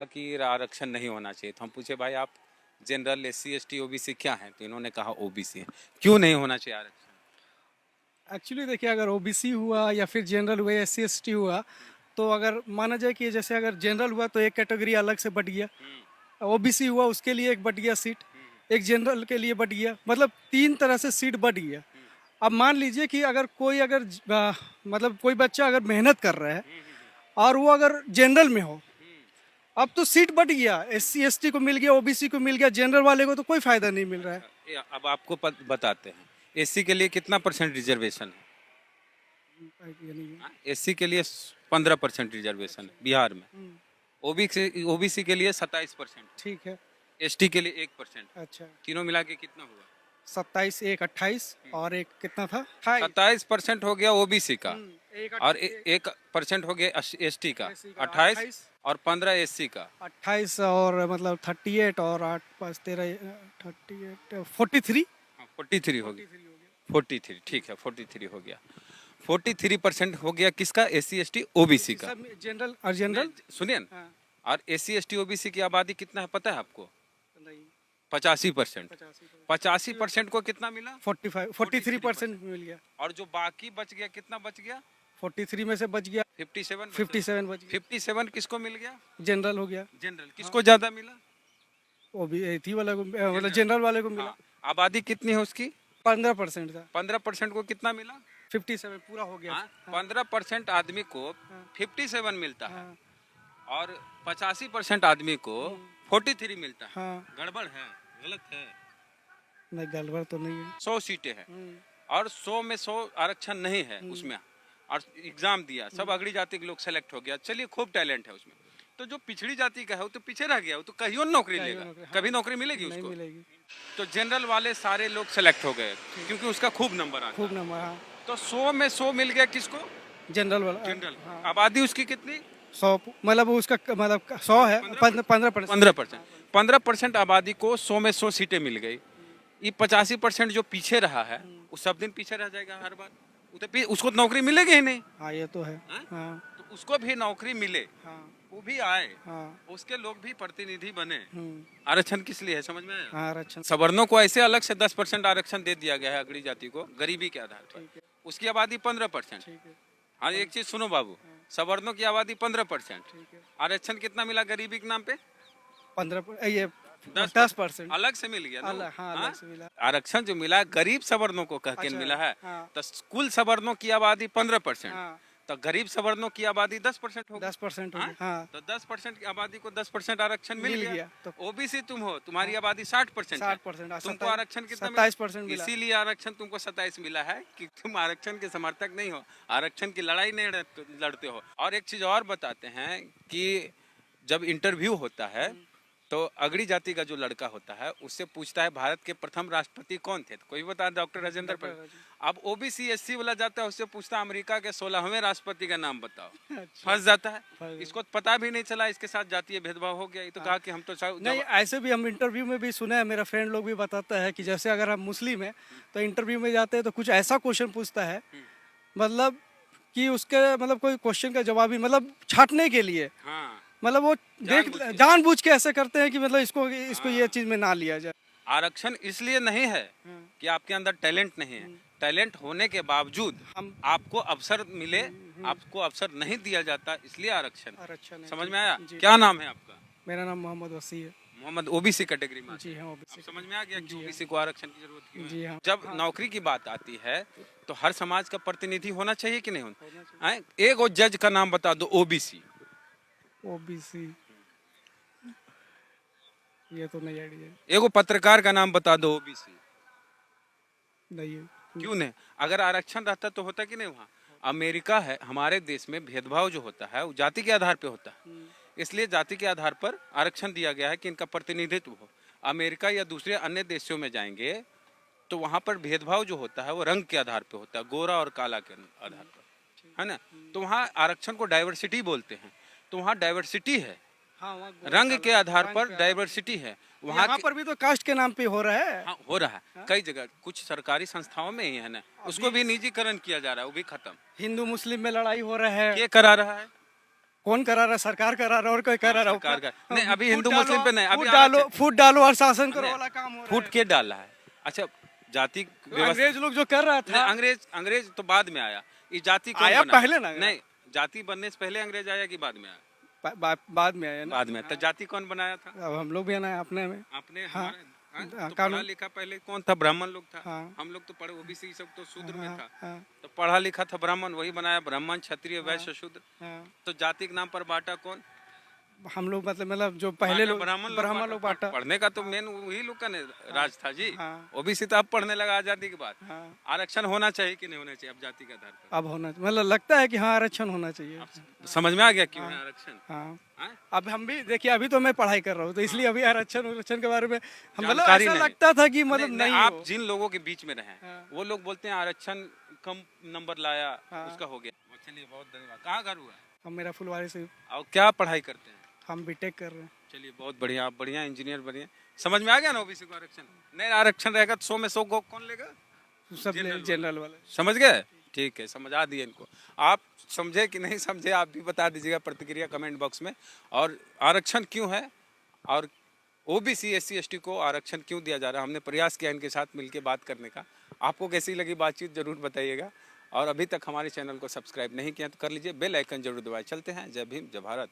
कि आरक्षण नहीं होना चाहिए। तो हम पूछे भाई आप जनरल एससी एसटी ओबीसी क्या है, तो इन्होंने कहा ओबीसी है। क्यों नहीं होना चाहिए आरक्षण? एक्चुअली देखिए, अगर ओबीसी हुआ या फिर जनरल हुआ, एससी एसटी हुआ, तो अगर माना जाए कि जैसे अगर जनरल हुआ तो एक कैटेगरी अलग से बढ़ गया, ओबीसी हुआ उसके लिए एक बढ़ गया सीट, एक जनरल के लिए बढ़ गया, मतलब तीन तरह से सीट बढ़ गया। अब मान लीजिए कि अगर कोई मतलब कोई बच्चा अगर मेहनत कर रहा है और वो अगर जनरल में हो, अब तो सीट बढ़ गया, एससी एसटी को मिल गया, ओबीसी को मिल गया, जनरल वाले को तो कोई फायदा नहीं मिल रहा है। अच्छा, अब आपको बताते हैं एससी के लिए कितना परसेंट रिजर्वेशन है। आइडिया नहीं है। एससी के लिए 15% रिजर्वेशन है बिहार में। ओबीसी ओबीसी के लिए 27%, ठीक है। एसटी के लिए 1%। अच्छा। तीनों मिला के कितना हुआ? 27, एक 28 और एक कितना था, 28। 27% हो गया ओबीसी का, एक और 1% हो गया एसटी का, एससी का 28, 28। और 15 एससी का। 28 और मतलब 38 और 8 5 13 38 43। 43 हो गया। 43 हो गया। 43 ठीक है, 43 हो गया। 43% हो गया किसका? एससी एसटी ओबीसी का। सब जनरल और जनरल। सुनिए ना, हाँ। और एससी एसटी ओबीसी की आबादी कितना है पता है आपको? नहीं। 85%। 85। 85% को कितना मिला? 45 43% मिल गया। और जो बाकी बच गया कितना बच गया? 43 में से बच गया 57 बचा। 57 बच गया। 57 किसको मिल गया? जनरल हो गया। जनरल किसको ज्यादा मिला? वो भी थी वाला को मतलब जनरल वाले को मिला। हाँ, आबादी कितनी है उसकी? 15% था। 15% को कितना मिला? 57 पूरा हो गया। हाँ, हाँ। 15% आदमी को हाँ। 57 मिलता है, हाँ। और 85% आदमी को 43 मिलता है। हाँ। गड़बड़ है, गलत है। नहीं, गड़बड़ तो नहीं है। 100 सीटें हैं, और 100 में 100 आरक्षण नहीं है उसमें, और एग्जाम दिया, सब अगड़ी जाति के लोग सेलेक्ट हो गया। चलिए, खूब टैलेंट है उसमें। तो जो पिछड़ी जाति का है वो तो पीछे रह गया, वो तो कहीं नौकरी लेगा, कभी नौकरी मिलेगी नहीं उसको? मिलेगी। तो जनरल वाले सारे लोग सेलेक्ट हो गए क्योंकि उसका खूब नंबर आता खूब है। नंबर। हाँ। तो 100 में 100 मिल गया किसको? जनरल वाला। जनरल। हाँ। आबादी उसकी कितनी? 100 मतलब वो उसका मतलब 100 है। 15%। 15%। 15% आबादी को 100 में 100 सीटें मिल गई। ये 85% जो पीछे रहा है वो सब दिन पीछे रह जाएगा हर बार। वो तो उसको तो नौकरी मिलेगी ही नहीं। हाँ, ये तो है। हाँ? हाँ। तो उसको भी नौकरी मिले, हाँ। वो भी आए, हाँ। उसके लोग भी प्रतिनिधि बने। आरक्षण किस लिए है, समझ में आया? हाँ, आरक्षण। सवर्णों को ऐसे अलग से 10% आरक्षण दे दिया गया है अगड़ी जाति को, गरीबी के आधार पर। ठीक है। उसकी आबादी 15%। ठीक है। हाँ, एक चीज सुनो बाबू, सवर्णों की आबादी 15%, ठीक है। आरक्षण कितना मिला गरीबी के नाम पे? 15 ये 10%। 10%। अलग से मिल गया ना? अलग, हाँ, हाँ? अलग से मिला। आरक्षण जो मिला गरीब सवर्णों को कह के अच्छा। मिला है। हाँ। तो कुल सवर्णों की आबादी 15%, हाँ। तो गरीब सवर्णों की आबादी 10% होगी। 10% हो हाँ? गया। हाँ। तो 10% की आबादी को 10% आरक्षण मिल मिल गया। गया तो ओबीसी तुम हो, तुम्हारी आबादी 60% है, 60%। तुमको आरक्षण कितना मिला? 27% मिला। इसीलिए आरक्षण तुमको 27 मिला है कि तुम आरक्षण के समर्थक नहीं हो, आरक्षण की लड़ाई नहीं लड़ते हो। और एक चीज और बताते हैं कि जब इंटरव्यू होता है तो अगड़ी जाति का जो लड़का होता है उससे पूछता है भारत के प्रथम राष्ट्रपति कौन थे, तो कोई बता डॉक्टर राजेंद्र प्रसाद। अब ओबीसी एससी वाला जाता है उससे पूछता है अमेरिका के 16वें राष्ट्रपति का नाम बताओ। अच्छा। फंस जाता है। फंस इसको पता भी नहीं चला, इसके साथ जातीय भेदभाव हो गया। ये तो कहा कि हम तो नहीं, ऐसे भी हम इंटरव्यू में भी सुने हैं, मेरा फ्रेंड लोग भी बताता है कि जैसे अगर हम मुस्लिम हैं तो इंटरव्यू में जाते हैं तो कुछ ऐसा क्वेश्चन पूछता है, मतलब कि उसके मतलब कोई क्वेश्चन का जवाब ही मतलब छाटने के लिए, हाँ, मतलब वो जानबूझ के ऐसे करते हैं कि मतलब इसको ये चीज में ना लिया जाए। आरक्षण इसलिए नहीं है कि आपके अंदर टैलेंट नहीं है, टैलेंट होने के बावजूद हम आपको अवसर मिले, आपको अवसर नहीं दिया जाता, इसलिए आरक्षण। आरक्षण है। समझ जी। में आया? जी। क्या नाम है आपका? मेरा नाम मोहम्मद वसी है। मोहम्मद। ओबीसी कैटेगरी में? जी हाँ, अब ओबीसी। समझ में आ गया कि जी हाँ। ओबीसी को आरक्षण की जरूरत क्यों है। जी हाँ। जब नौकरी की बात आती है तो हर समाज का प्रतिनिधि होना चाहिए कि नहीं होना? होना चाहिए। हैं? एक और जज का नाम बता दो ओबीसी। ओबीसी ये तो नहीं आइडिया। एक और पत्रकार का नाम बता दो ओबीसी। नहीं है। क्यों नहीं? अगर आरक्षण रहता तो होता कि नहीं वहाँ? अमेरिका है, हमारे देश में भेदभाव जो होता है वो जाति के आधार पे होता है, इसलिए जाति के आधार पर आरक्षण दिया गया है कि इनका प्रतिनिधित्व हो। अमेरिका या दूसरे अन्य देशों में जाएंगे तो वहाँ पर भेदभाव जो होता है वो रंग के आधार पे होता है, गोरा और काला के आधार पर, है ना? तो वहाँ आरक्षण को डाइवर्सिटी बोलते हैं। तो वहाँ डाइवर्सिटी है, हाँ, वहाँ रंग के आधार रंग पर पे डाइवर्सिटी है वहाँ यहाँ पर भी तो कास्ट के नाम पे हो रहा है। हाँ, हो रहा है कई जगह, कुछ सरकारी संस्थाओं में ही है ना, उसको भी निजीकरण किया जा रहा है, वो भी खत्म। हिंदू मुस्लिम में लड़ाई हो रहा है। ये करा रहा है कौन करा रहा है? सरकार करा रहा है और कोई करा रहा है? सरकार का नहीं, अभी फूट हिंदू डालो, मुस्लिम पे नहीं, अभी फूट डालो, आरक्षण- फूट डालो और शासन करो नहीं, वाला काम हो रहा फूट के डाला है। अच्छा, जाति है। व्यवस्था अंग्रेज लोग जो कर रहा नहीं, था, अंग्रेज तो बाद में आया। ये जाति कौन आया बना? पहले ना? नहीं, जाति बनने से पहले अंग्रेज आया कि बाद में आया? बाद में आया ना। बाद में। तो जाति कौन बनाया था? अब हम लोग भी है ना अपने में। आपने हाँ, हमारे हाँ? हाँ, तो कानून- पढ़ा लिखा पहले कौन था? ब्राह्मण लोग था। हाँ। हम लोग तो पढ़े, ओबीसी सब तो शूद्र में था। हाँ, तो पढ़ा लिखा था ब्राह्मण, वही बनाया ब्राह्मण, क्षत्रिय, वैश्य, शूद्र। हाँ। तो जाति के नाम पर बांटा कौन? हम लोग मतलब जो पहले लोग ब्राह्मण लोग बांटा। पढ़ने का तो मेन वही लोग का राज था जी। हाँ। ओबीसी तो अब पढ़ने लगा आजादी के बाद। हाँ। आरक्षण होना चाहिए कि नहीं होना चाहिए अब जाति के आधार पर? अब होना मतलब लगता है कि हाँ आरक्षण होना चाहिए। समझ में आ गया क्यों है आरक्षण? हाँ, हाँ? अब हम भी देखिए, अभी तो मैं पढ़ाई कर रहा हूँ तो इसलिए अभी आरक्षण के बारे में हम मतलब जानकारी ऐसा नहीं। लगता था कि मतलब नहीं आप हो। जिन लोगों के बीच में रहे हैं, हाँ। वो लोग बोलते हैं आरक्षण कम नंबर लाया, हाँ। उसका हो गया। चलिए, बहुत धन्यवाद। कहाँ घर हुआ? हम मेरा फुलवारी से, और क्या पढ़ाई करते हैं? हम बीटेक कर रहे हैं। चलिए, बहुत बढ़िया। आप बढ़िया इंजीनियर बनिए। समझ में आ गया ना ओबीसी को आरक्षण? नहीं, आरक्षण रहेगा तो 100 में 100 को कौन लेगा? सब जनरल वाले। समझ गए? ठीक है, समझा दिए इनको। आप समझे कि नहीं समझे, आप भी बता दीजिएगा प्रतिक्रिया कमेंट बॉक्स में। और आरक्षण क्यों है और ओबीसी एससी एसटी को आरक्षण क्यों दिया जा रहा है, हमने प्रयास किया इनके साथ मिलकर बात करने का। आपको कैसी लगी बातचीत जरूर बताइएगा। और अभी तक हमारे चैनल को सब्सक्राइब नहीं किया तो कर लीजिए, बेल आइकन जरूर दबाएं। चलते हैं। जय भीम, जय भारत।